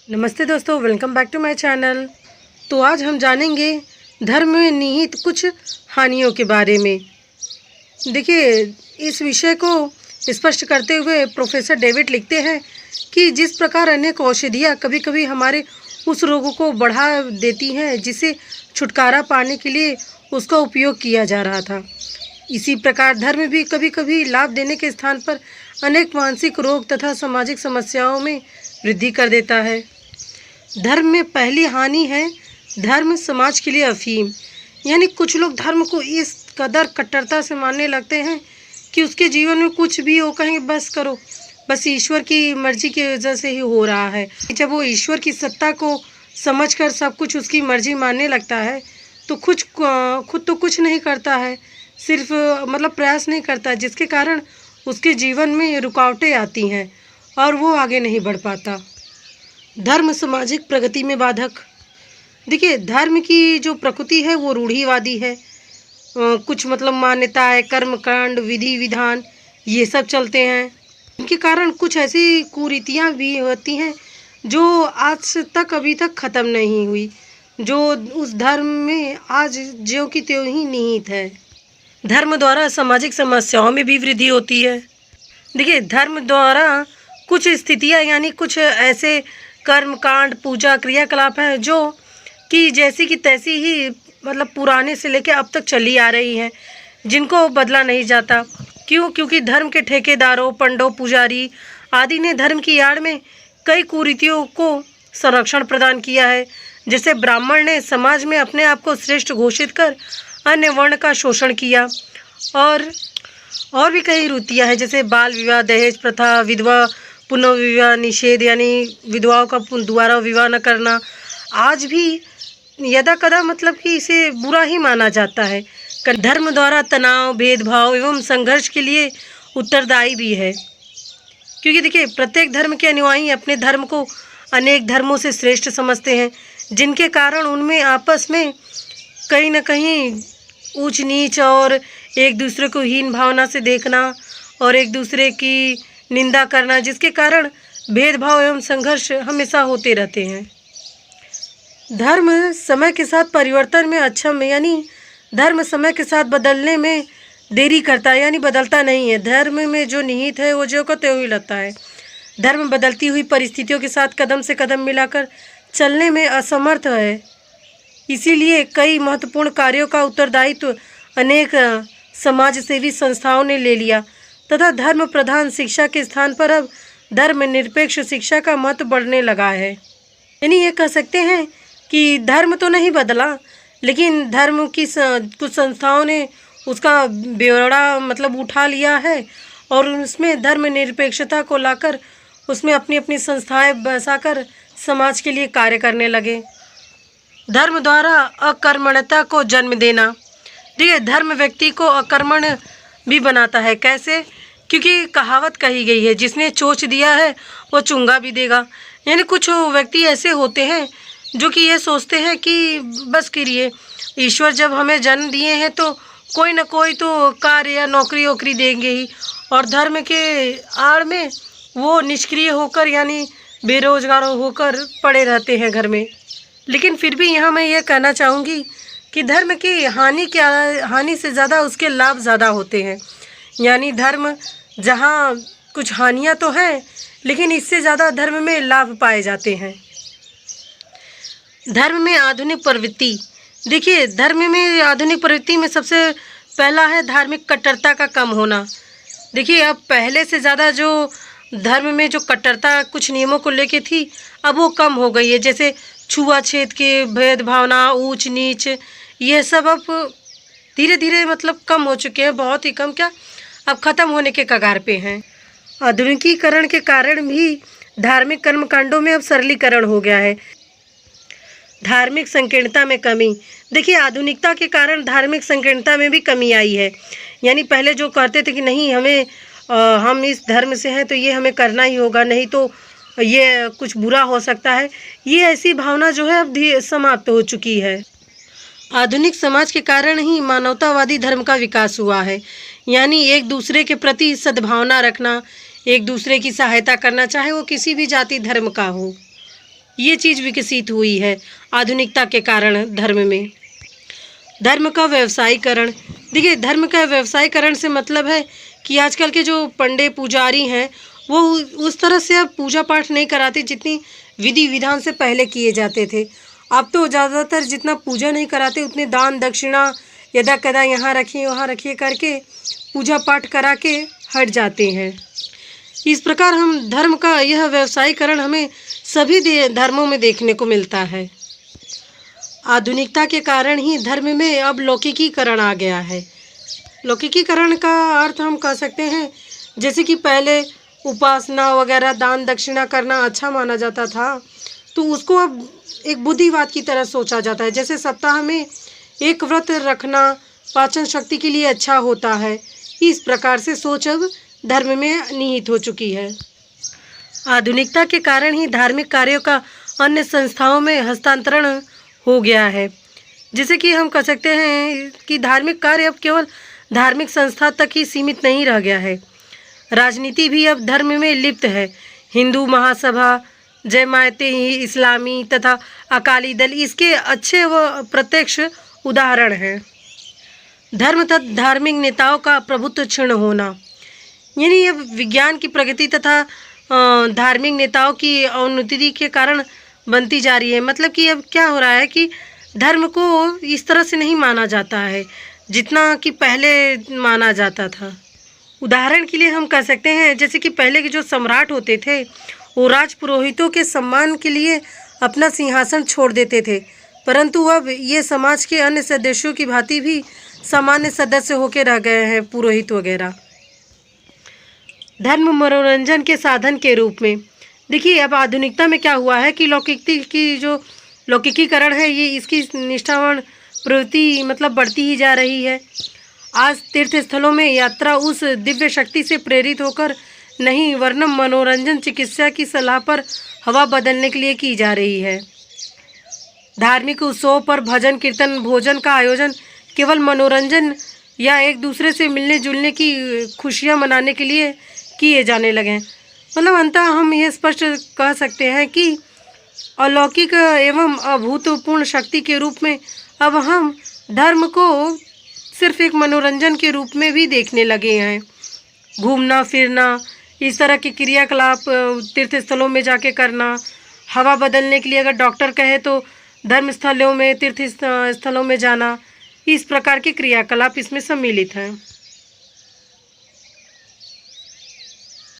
नमस्ते दोस्तों, welcome back to my channel. तो आज हम जानेंगे धर्म में निहित कुछ हानियों के बारे में। देखिए, इस विषय को स्पष्ट करते हुए प्रोफेसर डेविड लिखते हैं कि जिस प्रकार अनेक औषधियाँ कभी कभी हमारे उस रोगों को बढ़ा देती हैं जिसे छुटकारा पाने के लिए उसका उपयोग किया जा रहा था, इसी प्रकार धर्म भी कभी कभी लाभ देने के स्थान पर अनेक मानसिक रोग तथा सामाजिक समस्याओं में वृद्धि कर देता है। धर्म में पहली हानि है धर्म समाज के लिए अफीम। यानी कुछ लोग धर्म को इस कदर कट्टरता से मानने लगते हैं कि उसके जीवन में कुछ भी हो, कहेंगे बस करो, बस ईश्वर की मर्जी की वजह से ही हो रहा है। जब वो ईश्वर की सत्ता को समझकर सब कुछ उसकी मर्जी मानने लगता है तो खुद तो कुछ नहीं करता है, सिर्फ प्रयास नहीं करता, जिसके कारण उसके जीवन में रुकावटें आती हैं और वो आगे नहीं बढ़ पाता। धर्म सामाजिक प्रगति में बाधक। देखिए, धर्म की जो प्रकृति है वो रूढ़िवादी है। कुछ मान्यताएं, कर्मकांड, विधि विधान ये सब चलते हैं। इनके कारण कुछ ऐसी कुरीतियाँ भी होती हैं जो आज तक अभी तक ख़त्म नहीं हुई, जो उस धर्म में आज ज्यों की त्यों ही निहित है। धर्म द्वारा सामाजिक समस्याओं में भी वृद्धि होती है। देखिए, धर्म द्वारा कुछ स्थितियाँ यानी कुछ ऐसे कर्मकांड, पूजा, क्रियाकलाप हैं जो कि जैसी की तैसी ही पुराने से लेकर अब तक चली आ रही हैं, जिनको बदला नहीं जाता। क्यों? क्योंकि धर्म के ठेकेदारों, पंडों, पुजारी आदि ने धर्म की आड़ में कई कुरीतियों को संरक्षण प्रदान किया है। जैसे ब्राह्मण ने समाज में अपने आप को श्रेष्ठ घोषित कर अन्य वर्ण का शोषण किया, और भी कई रीतियाँ हैं, जैसे बाल विवाह, दहेज प्रथा, विधवा पुनर्विवाह निषेध यानी विधवाओं का दोबारा विवाह न करना आज भी यदा कदा कि इसे बुरा ही माना जाता है। धर्म द्वारा तनाव, भेदभाव एवं संघर्ष के लिए उत्तरदायी भी है। क्योंकि देखिए, प्रत्येक धर्म के अनुयायी अपने धर्म को अनेक धर्मों से श्रेष्ठ समझते हैं, जिनके कारण उनमें आपस में कहीं न कहीं ऊंच नीच और एक दूसरे को हीन भावना से देखना और एक दूसरे की निंदा करना, जिसके कारण भेदभाव एवं संघर्ष हमेशा होते रहते हैं। धर्म समय के साथ परिवर्तन में अक्षम है, यानी धर्म समय के साथ बदलने में देरी करता है, यानी बदलता नहीं है। धर्म में जो निहित है वो जो को त्यों ही लगता है। धर्म बदलती हुई परिस्थितियों के साथ कदम से कदम मिलाकर चलने में असमर्थ है। इसीलिए कई महत्वपूर्ण कार्यों का उत्तरदायित्व अनेक समाज सेवी संस्थाओं ने ले लिया तथा धर्म प्रधान शिक्षा के स्थान पर अब धर्म निरपेक्ष शिक्षा का महत्व बढ़ने लगा है। यानी ये कह सकते हैं कि धर्म तो नहीं बदला, लेकिन धर्म की कुछ संस्थाओं ने उसका बेवड़ा उठा लिया है और उसमें धर्म निरपेक्षता को लाकर उसमें अपनी अपनी संस्थाएं बसाकर समाज के लिए कार्य करने लगे। धर्म द्वारा अकर्मण्यता को जन्म देना। देखिए, धर्म व्यक्ति को अकर्मण भी बनाता है। कैसे? क्योंकि कहावत कही गई है, जिसने चोंच दिया है वो चुंगा भी देगा। यानी कुछ व्यक्ति ऐसे होते हैं जो कि ये सोचते हैं कि बस करिए, ईश्वर जब हमें जन्म दिए हैं तो कोई ना कोई तो कार्य या नौकरी वोकरी देंगे ही, और धर्म के आड़ में वो निष्क्रिय होकर यानी बेरोजगार होकर पड़े रहते हैं घर में। लेकिन फिर भी यहाँ मैं ये कहना चाहूँगी कि धर्म की हानि से ज़्यादा उसके लाभ ज़्यादा होते हैं। यानी धर्म जहाँ कुछ हानियाँ तो हैं, लेकिन इससे ज़्यादा धर्म में लाभ पाए जाते हैं। धर्म में आधुनिक प्रवृत्ति। देखिए, धर्म में आधुनिक प्रवृत्ति में सबसे पहला है धार्मिक कट्टरता का कम होना। देखिए, अब पहले से ज़्यादा जो धर्म में जो कट्टरता कुछ नियमों को लेके थी, अब वो कम हो गई है। जैसे छुआछूत के भेदभावना, ऊंच नीच, ये सब अब धीरे धीरे कम हो चुके हैं। बहुत ही कम, क्या अब ख़त्म होने के कगार पे हैं। आधुनिकीकरण के कारण भी धार्मिक कर्मकांडों में अब सरलीकरण हो गया है। धार्मिक संकीर्णता में कमी। देखिए, आधुनिकता के कारण धार्मिक संकीर्णता में भी कमी आई है। यानी पहले जो कहते थे कि नहीं, हम इस धर्म से हैं तो ये हमें करना ही होगा, नहीं तो ये कुछ बुरा हो सकता है, ये ऐसी भावना जो है अब समाप्त हो चुकी है। आधुनिक समाज के कारण ही मानवतावादी धर्म का विकास हुआ है। यानी एक दूसरे के प्रति सद्भावना रखना, एक दूसरे की सहायता करना, चाहे वो किसी भी जाति धर्म का हो। ये चीज़ विकसित हुई है आधुनिकता के कारण धर्म में। धर्म का व्यवसायीकरण, देखिए धर्म का व्यवसायीकरण से मतलब है कि आजकल के जो पंडे पुजारी हैं वो उस तरह से अब पूजा पाठ नहीं कराते जितनी विधि विधान से पहले किए जाते थे। अब तो ज़्यादातर जितना पूजा नहीं कराते उतने दान दक्षिणा यदा कदा यहाँ रखिए वहाँ रखिए करके पूजा पाठ करा के हट जाते हैं। इस प्रकार हम धर्म का यह व्यवसायीकरण हमें सभी धर्मों में देखने को मिलता है। आधुनिकता के कारण ही धर्म में अब लौकिकीकरण आ गया है। लौकिकीकरण का अर्थ हम कह सकते हैं जैसे कि पहले उपासना वगैरह दान दक्षिणा करना अच्छा माना जाता था, तो उसको अब एक बुद्धिवाद की तरह सोचा जाता है। जैसे सप्ताह में एक व्रत रखना पाचन शक्ति के लिए अच्छा होता है, इस प्रकार से सोच अब धर्म में निहित हो चुकी है। आधुनिकता के कारण ही धार्मिक कार्यों का अन्य संस्थाओं में हस्तांतरण हो गया है। जैसे कि हम कह सकते हैं कि धार्मिक कार्य अब केवल धार्मिक संस्था तक ही सीमित नहीं रह गया है, राजनीति भी अब धर्म में लिप्त है। हिंदू महासभा, जमायतें इस्लामी तथा अकाली दल इसके अच्छे व प्रत्यक्ष उदाहरण हैं। धर्म तथा धार्मिक नेताओं का प्रभुत्व क्षीण होना, यानी अब विज्ञान की प्रगति तथा धार्मिक नेताओं की अवनति के कारण बनती जा रही है। मतलब कि अब क्या हो रहा है कि धर्म को इस तरह से नहीं माना जाता है जितना कि पहले माना जाता था। उदाहरण के लिए हम कह सकते हैं जैसे कि पहले के जो सम्राट होते थे वो राज पुरोहितों के सम्मान के लिए अपना सिंहासन छोड़ देते थे, परंतु अब ये समाज के अन्य सदस्यों की भांति भी सामान्य सदस्य होकर रह गए हैं पुरोहित वगैरह। धर्म मनोरंजन के साधन के रूप में, देखिए अब आधुनिकता में क्या हुआ है कि लौकिकीकरण है ये इसकी निष्ठावान प्रवृत्ति मतलब बढ़ती ही जा रही है। आज तीर्थ स्थलों में यात्रा उस दिव्य शक्ति से प्रेरित होकर नहीं वरन मनोरंजन चिकित्सा की सलाह पर हवा बदलने के लिए की जा रही है। धार्मिक उत्सवों पर भजन कीर्तन भोजन का आयोजन केवल मनोरंजन या एक दूसरे से मिलने जुलने की खुशियां मनाने के लिए किए जाने लगे हैं। मतलब अंततः हम ये स्पष्ट कह सकते हैं कि अलौकिक एवं अभूतपूर्ण शक्ति के रूप में अब हम धर्म को सिर्फ एक मनोरंजन के रूप में भी देखने लगे हैं। घूमना फिरना इस तरह की क्रियाकलाप तीर्थ स्थलों में जाके करना, हवा बदलने के लिए अगर डॉक्टर कहे तो धर्म स्थलों में तीर्थ स्थलों में जाना, इस प्रकार के क्रियाकलाप इसमें सम्मिलित हैं।